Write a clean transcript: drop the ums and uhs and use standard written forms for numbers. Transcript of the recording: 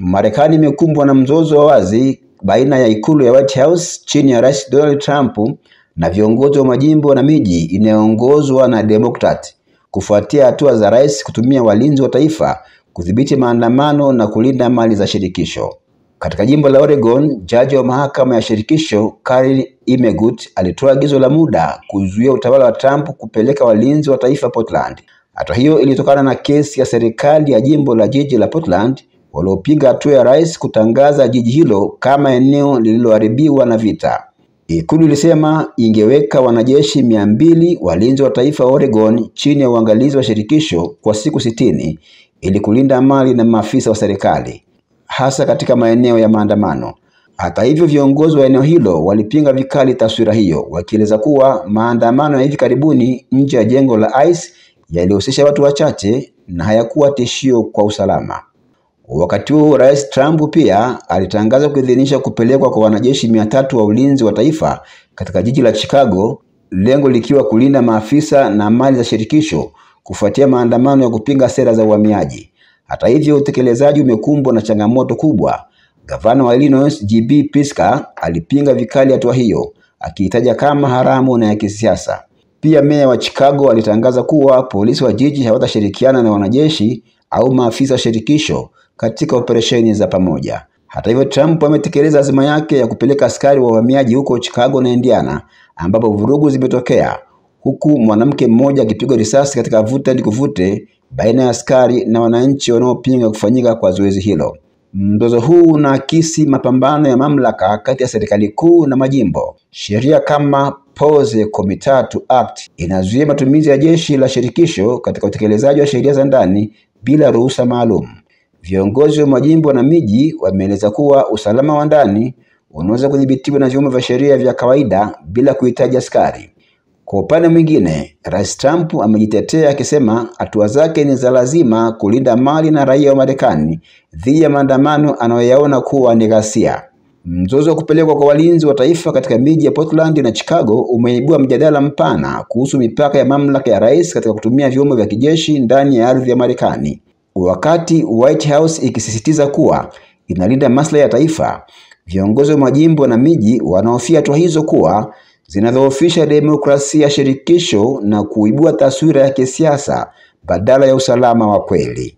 Marekani imekumbwa na mzozo wa wazi baina ya ikulu ya White House chini ya Rais Donald Trump na viongozi wa majimbo na miji inayoongozwa na Democrat kufuatia hatua za rais kutumia walinzi wa taifa kudhibiti maandamano na kulinda mali za shirikisho. Katika jimbo la Oregon, jaji wa mahakama ya shirikisho Carl Imegut alitoa agizo la muda kuzuia utawala wa Trump kupeleka walinzi wa taifa Portland. Hatua hiyo ilitokana na kesi ya serikali ya jimbo la jiji la Portland waliopinga hatua ya rais kutangaza jiji hilo kama eneo lililoharibiwa na vita. Ikulu ilisema ingeweka wanajeshi 200 walinzi wa taifa wa Oregon chini ya uangalizi wa shirikisho kwa siku 60 ili kulinda mali na maafisa wa serikali, hasa katika maeneo ya maandamano. Hata hivyo, viongozi wa eneo hilo walipinga vikali taswira hiyo, wakieleza kuwa maandamano ya hivi karibuni nje ya jengo la ICE yalihusisha watu wachache na hayakuwa tishio kwa usalama. Wakati huo, Rais Trump pia alitangaza kuidhinisha kupelekwa kwa wanajeshi 300 wa ulinzi wa taifa katika jiji la Chicago, lengo likiwa kulinda maafisa na mali za shirikisho kufuatia maandamano ya kupinga sera za uhamiaji. Hata hivyo, utekelezaji umekumbwa na changamoto kubwa. Gavana wa Illinois J.B. Pritzker alipinga vikali hatua hiyo, akiitaja kama haramu na ya kisiasa. Pia meya wa Chicago alitangaza kuwa polisi wa jiji hawatashirikiana na wanajeshi au maafisa wa shirikisho katika operesheni za pamoja. Hata hivyo, Trump ametekeleza azima yake ya kupeleka askari wa uhamiaji huko Chicago na Indiana, ambapo vurugu zimetokea, huku mwanamke mmoja akipigwa risasi katika vuta ni kuvute baina ya askari na wananchi wanaopinga kufanyika kwa zoezi hilo. Mzozo huu unaakisi mapambano ya mamlaka kati ya serikali kuu na majimbo. Sheria kama Pose Komitatu Act inazuia matumizi ya jeshi la shirikisho katika utekelezaji wa sheria za ndani bila ruhusa maalum. Viongozi wa majimbo na miji wameeleza kuwa usalama wa ndani unaweza kudhibitiwa na vyombo vya sheria vya kawaida bila kuhitaji askari. Kwa upande mwingine, Rais Trump amejitetea akisema hatua zake ni za lazima kulinda mali na raia wa Marekani dhidi ya maandamano anayoyaona kuwa ni ghasia. Mzozo wa kupelekwa kwa walinzi wa taifa katika miji ya Portland na Chicago umeibua mjadala mpana kuhusu mipaka ya mamlaka ya rais katika kutumia vyombo vya kijeshi ndani ya ardhi ya Marekani. Wakati White House ikisisitiza kuwa inalinda maslahi ya taifa, viongozi wa majimbo na miji wanahofia hatua hizo kuwa zinadhoofisha demokrasia ya shirikisho na kuibua taswira ya kisiasa badala ya usalama wa kweli.